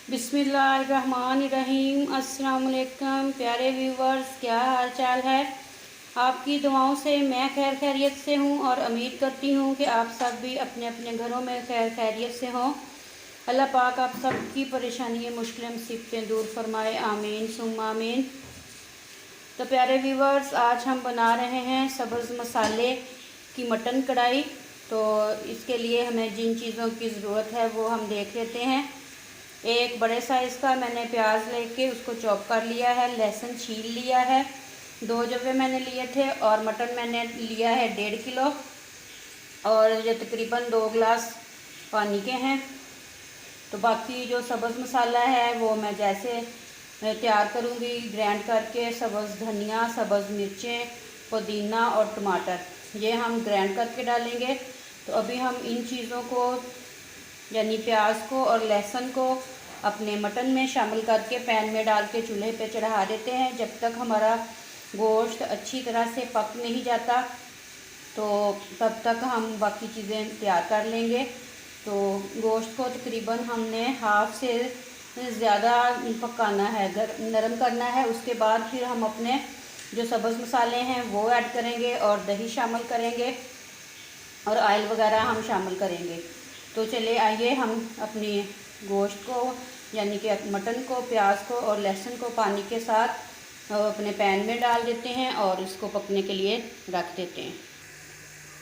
बिस्मिल्लाहिर्रहमानिर्रहीम। अस्सलाम वालेकुम प्यारे व्यूवर्स, क्या हाल चाल है। आपकी दुआओं से मैं खैर खैरियत से हूँ और उम्मीद करती हूँ कि आप सब भी अपने अपने घरों में खैर खैरियत से हों। अल्लाह पाक आप सब की परेशानी मुश्किल मुसीबतें दूर फरमाए, आमीन सुम्मा आमीन। तो प्यारे व्यूवर्स, आज हम बना रहे हैं सब्ज़ मसाले की मटन कढ़ाई। तो इसके लिए हमें जिन चीज़ों की ज़रूरत है वो हम देख लेते हैं। एक बड़े साइज़ का मैंने प्याज लेके उसको चॉप कर लिया है, लहसुन छील लिया है, 2 जवे मैंने लिए थे, और मटन मैंने लिया है 1.5 किलो, और ये तकरीबन 2 गिलास पानी के हैं। तो बाकी जो सब्ज़ मसाला है वो मैं जैसे तैयार करूँगी, ग्राइंड करके सब्ज़ धनिया, सब्ज़ मिर्चें, पुदीना और टमाटर ये हम ग्राइंड करके डालेंगे। तो अभी हम इन चीज़ों को यानी प्याज को और लहसुन को अपने मटन में शामिल करके पैन में डाल के चूल्हे पे चढ़ा देते हैं। जब तक हमारा गोश्त अच्छी तरह से पक नहीं जाता तो तब तक हम बाकी चीज़ें तैयार कर लेंगे। तो गोश्त को तकरीबन हमने हाफ से ज़्यादा पकाना है, नरम करना है। उसके बाद फिर हम अपने जो सब्ज़ मसाले हैं वो ऐड करेंगे और दही शामिल करेंगे और ऑयल वगैरह हम शामिल करेंगे। तो चलिए आइए हम अपनी गोश्त को यानी कि मटन को, प्याज को और लहसुन को पानी के साथ अपने पैन में डाल देते हैं और इसको पकने के लिए रख देते हैं।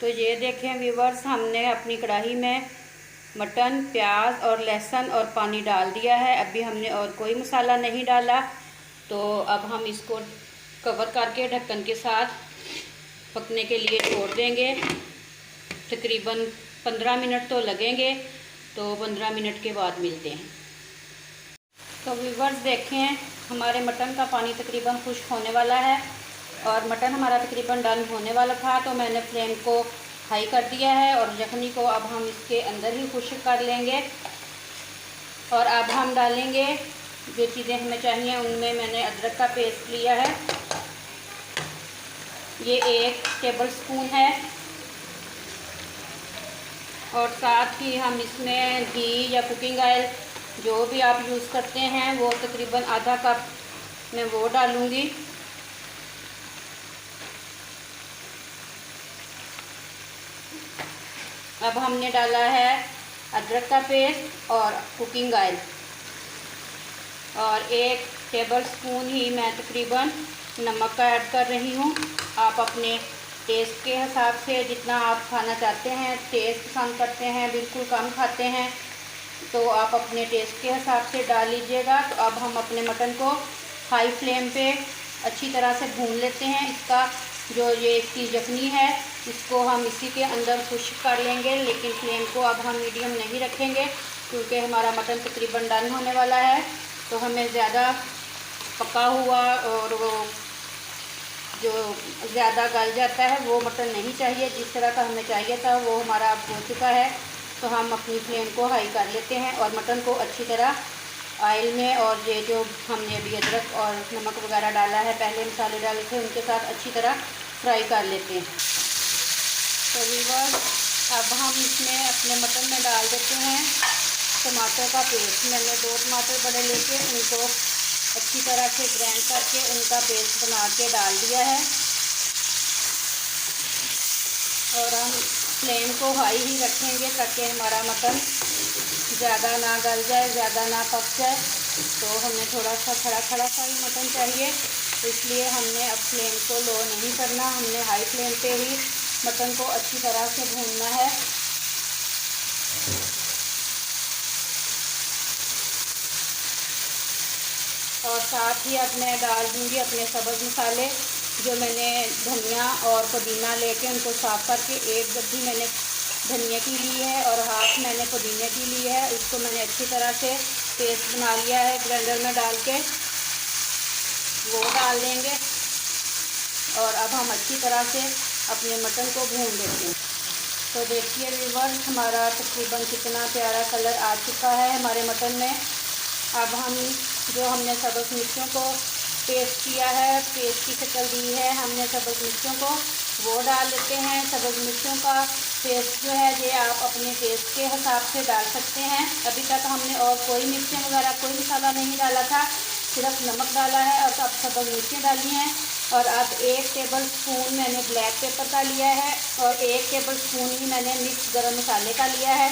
तो ये देखें व्यूवर्स, हमने अपनी कढ़ाई में मटन, प्याज और लहसुन और पानी डाल दिया है। अभी हमने और कोई मसाला नहीं डाला। तो अब हम इसको कवर करके ढक्कन के साथ पकने के लिए छोड़ देंगे। तकरीबन 15 मिनट तो लगेंगे, तो 15 मिनट के बाद मिलते हैं। तो व्यूवर्स देखें, हमारे मटन का पानी तकरीबन खुश्क होने वाला है और मटन हमारा तकरीबन डन होने वाला था। तो मैंने फ्लेम को हाई कर दिया है और यखनी को अब हम इसके अंदर ही खुश्क कर लेंगे। और अब हम डालेंगे जो चीज़ें हमें चाहिए। उनमें मैंने अदरक का पेस्ट लिया है, ये 1 टेबल स्पून है, और साथ ही हम इसमें घी या कुकिंग ऑयल जो भी आप यूज़ करते हैं वो तकरीबन आधा कप मैं वो डालूँगी। अब हमने डाला है अदरक का पेस्ट और कुकिंग ऑयल, और 1 टेबल स्पून ही मैं तकरीबन नमक का ऐड कर रही हूँ। आप अपने टेस्ट के हिसाब से जितना आप खाना चाहते हैं, टेस्ट पसंद करते हैं, बिल्कुल कम खाते हैं, तो आप अपने टेस्ट के हिसाब से डाल लीजिएगा। तो अब हम अपने मटन को हाई फ्लेम पे अच्छी तरह से भून लेते हैं। इसका जो ये इसकी यखनी है इसको हम इसी के अंदर खुश्क कर लेंगे, लेकिन फ्लेम को अब हम मीडियम नहीं रखेंगे क्योंकि हमारा मटन तकरीबन डन होने वाला है। तो हमें ज़्यादा पका हुआ और वो जो ज़्यादा गल जाता है वो मटन नहीं चाहिए। जिस तरह का हमें चाहिए था वो हमारा अब हो चुका है। तो हम अपनी फ्लेम को हाई कर लेते हैं और मटन को अच्छी तरह ऑयल में, और ये जो हमने अभी अदरक और नमक वगैरह डाला है, पहले मसाले डाले थे, उनके साथ अच्छी तरह फ्राई कर लेते हैं। तो व्यूअर्स, अब हम इसमें अपने मटन में डाल देते हैं टमाटर का पेस्ट। मैंने 2 टमाटर बड़े लेके उनको अच्छी तरह से ग्राइंड करके उनका पेस्ट बना के डाल दिया है। और हम फ्लेम को हाई ही रखेंगे ताकि हमारा मटन ज़्यादा ना गल जाए, ज़्यादा ना पक जाए। तो हमें थोड़ा सा खड़ा खड़ा सा ही मटन चाहिए, तो इसलिए हमने अब फ्लेम को लो नहीं करना, हमने हाई फ्लेम पे ही मटन को अच्छी तरह से भूनना है। और साथ ही अब मैं डाल दूँगी अपने सब्ज़ मसाले, जो मैंने धनिया और पुदीना लेके उनको साफ़ करके 1 गड्डी मैंने धनिया की ली है और हाफ मैंने पुदीने की ली है। उसको मैंने अच्छी तरह से पेस्ट बना लिया है, ग्राइंडर में डाल के वो डाल देंगे। और अब हम अच्छी तरह से अपने मटन को भून देते हैं। तो देखिए व्यूअर्स, हमारा तकरीबन कितना प्यारा कलर आ चुका है हमारे मटन में। अब हम जो हमने सब्ज़ मिर्चों को पेस्ट किया है, पेस्ट की शक्ल दी है हमने सब्ज़ मिर्चों को, वो डाल लेते हैं। सब्ज़ मिर्चों का पेस्ट जो है ये आप अपने टेस्ट के हिसाब से डाल सकते हैं। अभी तक हमने और कोई मिर्चें वगैरह कोई मसाला नहीं डाला था, सिर्फ नमक डाला है और अब सब मिर्चें डाली हैं। और अब 1 टेबल स्पून मैंने ब्लैक पेपर का लिया है और 1 टेबल स्पून ही मैंने मिक्स गरम मसाले का लिया है।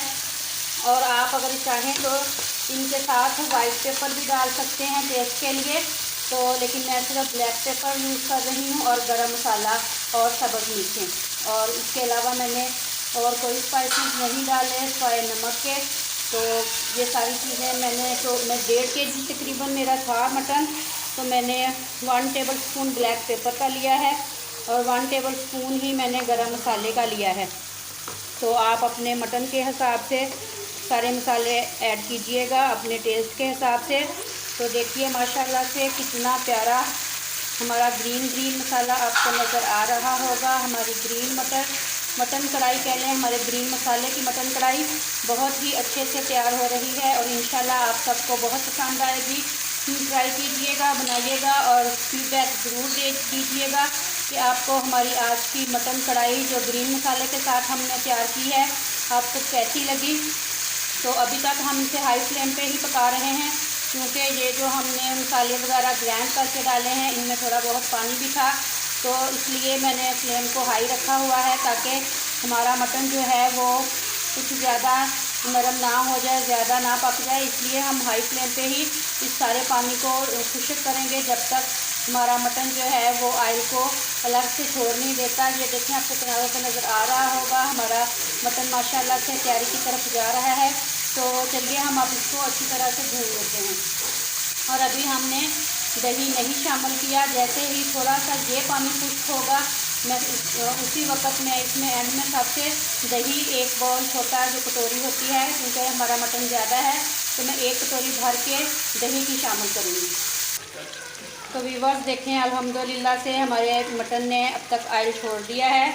और आप अगर चाहें तो इनके साथ वाइट पेपर भी डाल सकते हैं टेस्ट के लिए, तो लेकिन मैं सिर्फ ब्लैक पेपर यूज़ कर रही हूँ और गरम मसाला और सब्ज़ मिर्चें। और इसके अलावा मैंने और कोई स्पाइसेस नहीं डाले सिवाय नमक के। तो ये सारी चीज़ें मैंने, तो मैं 1.5 kg तकरीबन मेरा था मटन, तो मैंने 1 टेबल स्पून ब्लैक पेपर का लिया है और 1 टेबल स्पून ही मैंने गरम मसाले का लिया है। तो आप अपने मटन के हिसाब से सारे मसाले ऐड कीजिएगा अपने टेस्ट के हिसाब से। तो देखिए माशाल्लाह से कितना प्यारा हमारा ग्रीन मसाला आपको नज़र आ रहा होगा। हमारी ग्रीन मटन कढ़ाई कह लें, हमारे ग्रीन मसाले की मटन कढ़ाई बहुत ही अच्छे से तैयार हो रही है और इंशाल्लाह आप सबको बहुत पसंद आएगी। ट्राई कीजिएगा, बनाइएगा और फीडबैक ज़रूर दे दीजिएगा कि आपको हमारी आज की मटन कढ़ाई जो ग्रीन मसाले के साथ हमने तैयार की है आपको कैसी लगी। तो अभी तक हम इसे हाई फ्लेम पे ही पका रहे हैं, क्योंकि ये जो हमने मसाले वगैरह ग्राइंड करके डाले हैं इनमें थोड़ा बहुत पानी भी था, तो इसलिए मैंने फ्लेम को हाई रखा हुआ है ताकि हमारा मटन जो है वो कुछ ज़्यादा नरम ना हो जाए, ज़्यादा ना पक जाए। इसलिए हम हाई फ्लेम पे ही इस सारे पानी को खुश्क करेंगे जब तक हमारा मटन जो है वो ऑयल को अलग से छोड़ नहीं देता। ये देखें, आपको किनारों पे नज़र आ रहा होगा हमारा मटन माशाल्लाह से तैयारी की तरफ जा रहा है। तो चलिए हम अब इसको अच्छी तरह से भून लेते हैं। और अभी हमने दही नहीं शामिल किया, जैसे ही थोड़ा सा ये पानी खुश्क होगा मैं उसी वक्त मैं इसमें एंड में सबसे दही 1 बाउल छोटा जो कटोरी होती है, क्योंकि हमारा मटन ज़्यादा है तो मैं 1 कटोरी भर के दही की शामिल करूँगी। तो व्यूअर्स देखें अल्हम्दुलिल्लाह से हमारे मटन ने अब तक ऑयल छोड़ दिया है।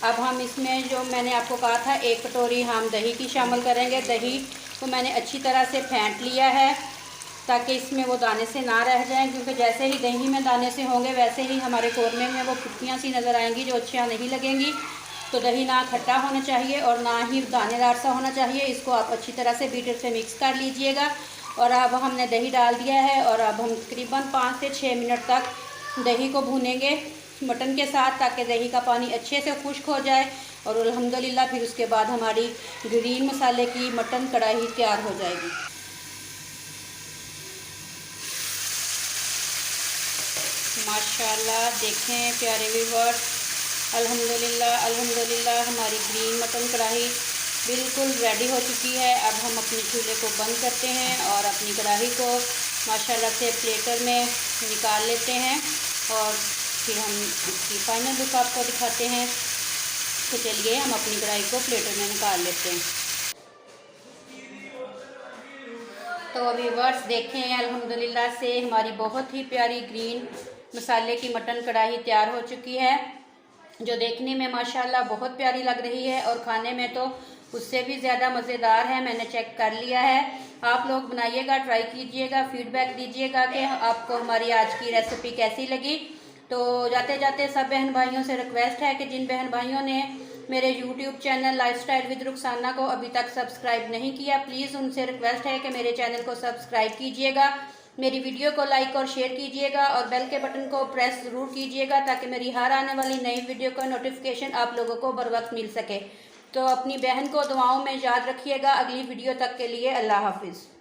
अब हम इसमें जो मैंने आपको कहा था 1 कटोरी हम दही की शामिल करेंगे। दही को मैंने अच्छी तरह से फेंट लिया है ताकि इसमें वो दाने से ना रह जाएं, क्योंकि जैसे ही दही में दाने से होंगे वैसे ही हमारे कौरमे में वो फुटकियाँ सी नज़र आएंगी जो अच्छी नहीं लगेंगी। तो दही ना खट्टा होना चाहिए और ना ही दानेदार सा होना चाहिए। इसको आप अच्छी तरह से बीटर से मिक्स कर लीजिएगा। और अब हमने दही डाल दिया है और अब हम तकरीबन 5 से 6 मिनट तक दही को भूनेंगे मटन के साथ, ताकि दही का पानी अच्छे से खुश्क हो जाए। और अल्हम्दुलिल्लाह फिर उसके बाद हमारी ग्रीन मसाले की मटन कढ़ाई तैयार हो जाएगी। माशाल्लाह देखें प्यारे व्यूअर्स, अल्हम्दुलिल्लाह हमारी ग्रीन मटन कढ़ाई बिल्कुल रेडी हो चुकी है। अब हम अपने चूल्हे को बंद करते हैं और अपनी कढ़ाई को माशाल्लाह से प्लेटर में निकाल लेते हैं और फिर हम इसकी फाइनल लुक आपको दिखाते हैं। तो चलिए हम अपनी कढ़ाई को प्लेटर में निकाल लेते हैं। तो व्यूअर्स देखें अल्हम्दुलिल्लाह से हमारी बहुत ही प्यारी ग्रीन मसाले की मटन कढ़ाई तैयार हो चुकी है, जो देखने में माशाल्लाह बहुत प्यारी लग रही है और खाने में तो उससे भी ज़्यादा मज़ेदार है। मैंने चेक कर लिया है। आप लोग बनाइएगा, ट्राई कीजिएगा, फीडबैक दीजिएगा कि आपको हमारी आज की रेसिपी कैसी लगी। तो जाते जाते सब बहन भाइयों से रिक्वेस्ट है कि जिन बहन भाइयों ने मेरे YouTube channel lifestyle with Rukhsana को अभी तक सब्सक्राइब नहीं किया, प्लीज़ उनसे रिक्वेस्ट है कि मेरे चैनल को सब्सक्राइब कीजिएगा, मेरी वीडियो को लाइक और शेयर कीजिएगा और बेल के बटन को प्रेस ज़रूर कीजिएगा ताकि मेरी हर आने वाली नई वीडियो का नोटिफिकेशन आप लोगों को बर वक्त मिल सके। तो अपनी बहन को दुआओं में याद रखिएगा। अगली वीडियो तक के लिए अल्लाह हाफिज़।